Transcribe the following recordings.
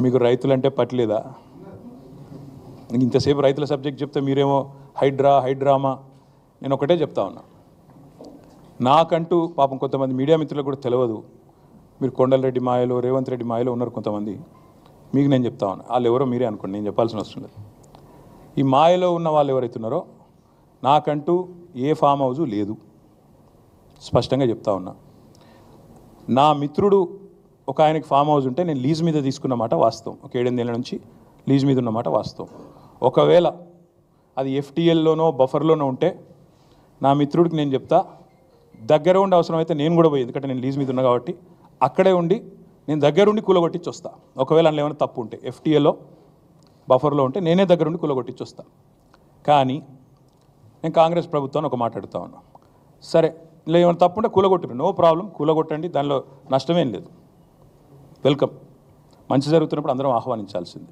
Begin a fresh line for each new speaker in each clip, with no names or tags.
మీకు రైతులంటే పట్టలేదా? ఇంతసేపు రైతుల సబ్జెక్ట్ చెప్తే మీరేమో హైడ్రామా. నేను ఒకటే చెప్తా ఉన్నా, నాకంటూ పాపం కొంతమంది మీడియా మిత్రులకు కూడా తెలియదు. మీరు కొండలరెడ్డి మాయలో, రేవంత్ రెడ్డి మాయలో ఉన్నారు కొంతమంది. మీకు నేను చెప్తా ఉన్నా, వాళ్ళు ఎవరో మీరే అనుకోండి, నేను చెప్పాల్సిన అవసరం లేదు. ఈ మాయలో ఉన్న వాళ్ళు ఎవరైతే ఉన్నారో, నాకంటూ ఏ ఫామ్ హౌజు లేదు, స్పష్టంగా చెప్తా ఉన్నా. నా మిత్రుడు ఒక ఆయనకి ఫామ్ హౌస్ ఉంటే నేను లీజ్ మీద తీసుకున్నమాట వాస్తవం. ఒక 7-8 ఏళ్ళ నుంచి లీజ్ మీద ఉన్నమాట వాస్తవం. ఒకవేళ అది ఎఫ్టీఎల్లోనో బఫర్లోనో ఉంటే నా మిత్రుడికి నేను చెప్తా, దగ్గర ఉండి అవసరమైతే నేను కూడా పోయి, ఎందుకంటే నేను లీజ్ మీద ఉన్నా కాబట్టి అక్కడే ఉండి నేను దగ్గరుండి కూలగొట్టించి వస్తా. ఒకవేళ అందులో ఏమైనా తప్పు ఉంటే, ఎఫ్టీఎల్లో బఫర్లో ఉంటే నేనే దగ్గరుండి కూలగొట్టించి వస్తా. కానీ నేను కాంగ్రెస్ ప్రభుత్వాన్ని ఒక మాట అడుగుతా ఉన్నా, సరే ఇలా ఏమైనా తప్పు ఉంటే కూలగొట్టరు, నో ప్రాబ్లం, కూలగొట్టండి, దానిలో నష్టమేం లేదు, వెల్కమ్. మంచి జరుగుతున్నప్పుడు అందరం ఆహ్వానించాల్సింది.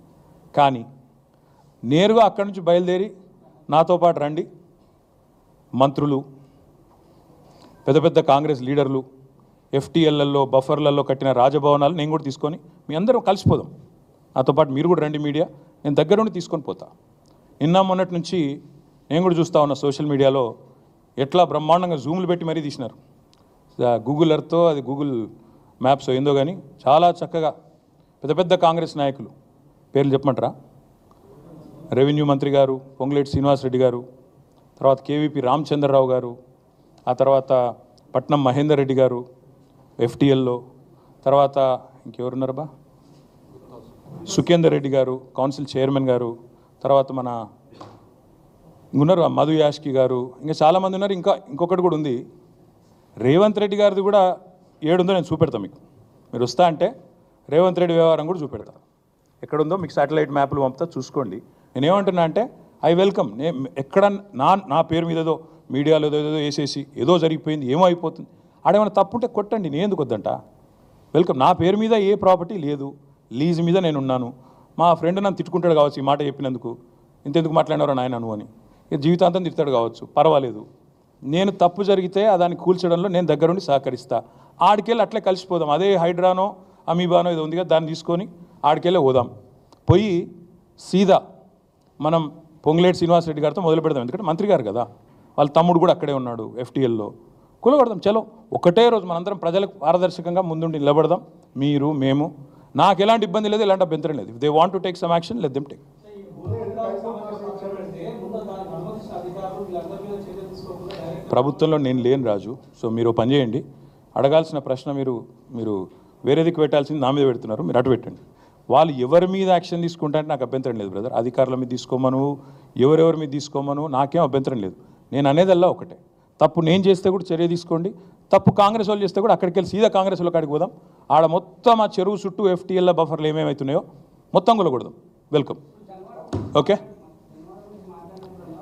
కానీ నేరుగా అక్కడి నుంచి బయలుదేరి నాతో పాటు రండి మంత్రులు, పెద్ద పెద్ద కాంగ్రెస్ లీడర్లు, ఎఫ్టీఎల్లలో బఫర్లలో కట్టిన రాజభవనాలు నేను కూడా తీసుకొని మీ అందరం కలిసిపోదాం. నాతో పాటు మీరు కూడా రండి మీడియా, నేను దగ్గర నుండి తీసుకొని పోతా. నిన్న మొన్నటి నుంచి నేను కూడా చూస్తూ ఉన్నా సోషల్ మీడియాలో ఎట్లా బ్రహ్మాండంగా జూములు పెట్టి మరీ తీసినారు. గూగుల్ ఎర్త్తో, అది గూగుల్ మ్యాప్స్ ఏందో కానీ చాలా చక్కగా పెద్ద పెద్ద కాంగ్రెస్ నాయకులు పేర్లు చెప్పమంటారా? రెవెన్యూ మంత్రి గారు పొంగులేటి శ్రీనివాసరెడ్డి గారు, తర్వాత కేవీపీ రామచంద్రరావు గారు, ఆ తర్వాత పట్నం మహేందర్ రెడ్డి గారు ఎఫ్టీఎల్లో, తర్వాత ఇంకెవరున్నారబ్బా, సుఖేందర్ రెడ్డి గారు కౌన్సిల్ చైర్మన్ గారు, తర్వాత మన ఉన్నారు మధు యాష్కి గారు, ఇంకా చాలామంది ఉన్నారు. ఇంకొకటి కూడా ఉంది, రేవంత్ రెడ్డి గారిది కూడా ఏడుందో నేను చూపెడతాను మీకు. మీరు వస్తా అంటే రేవంత్ రెడ్డి వ్యవహారం కూడా చూపెడతా, ఎక్కడుందో మీకు శాటిలైట్ మ్యాప్లు పంపుతా, చూసుకోండి. నేనేమంటున్నా అంటే ఐ వెల్కమ్. ఎక్కడ నా పేరు మీద ఏదో మీడియాలో ఏదో వేసేసి ఏదో జరిగిపోయింది, ఏమో అయిపోతుంది, ఆడేమైనా తప్పుంటే కొట్టండి, నేను ఎందుకు వద్దంట, వెల్కమ్. నా పేరు మీద ఏ ప్రాపర్టీ లేదు, లీజ్ మీద నేను ఉన్నాను. మా ఫ్రెండ్ నన్ను తిట్టుకుంటాడు కావచ్చు ఈ మాట చెప్పినందుకు, ఇంతెందుకు మాట్లాడినారో నాయన నువ్వు అని, జీవితాంతం తిడతాడు కావచ్చు, పర్వాలేదు. నేను తప్పు జరిగితే దాన్ని కూల్చడంలో నేను దగ్గరుండి సహకరిస్తా. ఆడికెళ్ళి అట్లే కలిసిపోదాం. అదే హైడ్రానో అమీబానో ఏదో ఉంది కదా, దాన్ని తీసుకొని ఆడికెళ్ళే పోదాం. పోయి సీదా మనం పొంగులేటి శ్రీనివాసరెడ్డి గారితో మొదలు పెడదాం, ఎందుకంటే మంత్రి గారు కదా, వాళ్ళ తమ్ముడు కూడా అక్కడే ఉన్నాడు ఎఫ్టీఎల్లో. కూలగొడదాం, చలో ఒకటే రోజు మనందరం ప్రజలకు పారదర్శకంగా ముందుండి నిలబడదాం, మీరు మేము. నాకు ఎలాంటి ఇబ్బంది లేదు, ఎలాంటి అభ్యంతరం లేదు. If they want to take some action, let them take. ప్రభుత్వంలో నేను లేను రాజు. సో మీరు పని చేయండి, అడగాల్సిన ప్రశ్న మీరు వేరేదికి పెట్టాల్సింది నా మీద పెడుతున్నారు, మీరు అటు పెట్టండి. వాళ్ళు ఎవరి మీద యాక్షన్ తీసుకుంటారంటే నాకు అభ్యంతరం లేదు బ్రదర్. అధికారుల మీద తీసుకోమను, ఎవరెవరి మీద తీసుకోమను, నాకేం అభ్యంతరం లేదు. నేను అనేదల్లా ఒకటే, తప్పు నేను చేస్తే కూడా చర్య తీసుకోండి, తప్పు కాంగ్రెస్ వాళ్ళు చేస్తే కూడా అక్కడికి వెళ్ళి సీదా కాంగ్రెస్ వాళ్ళకి అడిగి పోదాం. ఆడ మొత్తం ఆ చెరువు చుట్టూ ఎఫ్టీఎల్ బఫర్లు ఏమేమవుతున్నాయో మొత్తం కొలగొడదాం, వెల్కమ్. ఓకే,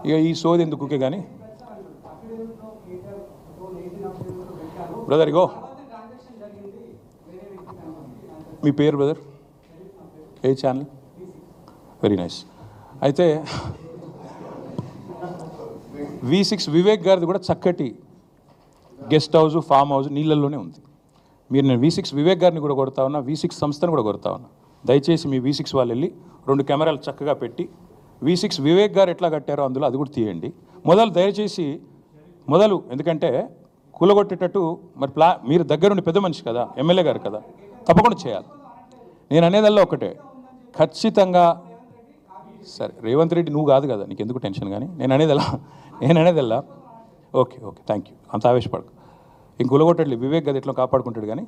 ఇక ఈ సోది ఎందుకుకే కానీ బ్రదర్. ఇగో మీ పేరు బ్రదర్, ఏ ఛానల్? Very nice. అయితే V6 వివేక్ గారిది కూడా చక్కటి గెస్ట్ హౌస్, ఫామ్ హౌస్ నీళ్ళల్లోనే ఉంది. నేను V6 వివేక్ గారిని కూడా కొడతా ఉన్నా, V6 సంస్థను కూడా కొడతా ఉన్నా. దయచేసి మీ V6 వాళ్ళు వెళ్ళి 2 కెమెరాలు చక్కగా పెట్టి V6 వివేక్ గారు ఎట్లా కట్టారో అందులో అది కూడా తీయండి. దయచేసి ఎందుకంటే కూలగొట్టేటట్టు మరి మీరు దగ్గరుండి పెద్ద మనిషి కదా, ఎమ్మెల్యే గారు కదా, తప్పకుండా చేయాలి. నేను అనేదల్లా ఒకటే, ఖచ్చితంగా. సరే రేవంత్ రెడ్డి నువ్వు కాదు కదా, నీకు ఎందుకు టెన్షన్. కానీ నేను అనేదల్లా ఓకే థ్యాంక్ యూ, అంత ఆవేశపడకు. ఇంక కూలగొట్టట్లేదు, వివేక్ గది ఎట్లా కాపాడుకుంటాడు. కానీ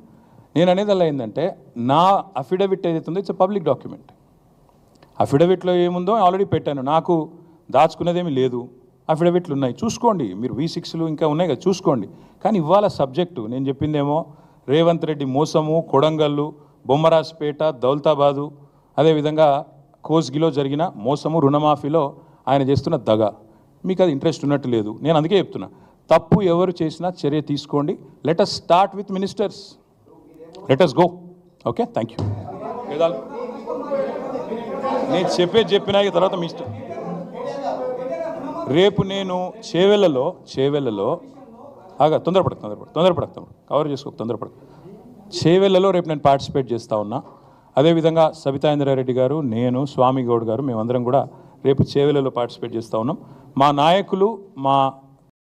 నేను అనేదల్లా ఏంటంటే, నా అఫిడవిట్ ఏదైతే ఉందో ఇట్స్ పబ్లిక్ డాక్యుమెంట్. అఫిడవిట్లో ఏముందో ఆల్రెడీ పెట్టాను, నాకు దాచుకునేదేమీ లేదు. అఫిడవిట్లు ఉన్నాయి, చూసుకోండి. మీరు V6లు ఇంకా ఉన్నాయి కదా, చూసుకోండి. కానీ ఇవాళ సబ్జెక్టు నేను చెప్పిందేమో రేవంత్ రెడ్డి మోసము, కొడంగల్లు, బొమ్మరాజ్పేట, దౌలతాబాదు, అదేవిధంగా కోస్గిలో జరిగిన మోసము, రుణమాఫీలో ఆయన చేస్తున్న దగ. మీకు అది ఇంట్రెస్ట్ ఉన్నట్టు లేదు. నేను అందుకే చెప్తున్నా, తప్పు ఎవరు చేసినా చర్య తీసుకోండి. Let us start with ministers, let us go. Okay, thank you. నేను చెప్పినా తర్వాత మీ ఇష్టం. రేపు నేను చేవెళ్ళలో ఆగా తొందరపడకు కవర్ చేసుకో తొందరపడకు. చేవెళ్లలో రేపు నేను పార్టిసిపేట్ చేస్తూ ఉన్నా. అదేవిధంగా సబితా ఇంద్రారెడ్డి గారు, నేను, స్వామి గౌడ్ గారు మేమందరం కూడా రేపు చేవెళ్లలో పార్టిసిపేట్ చేస్తూ ఉన్నాం. మా నాయకులు, మా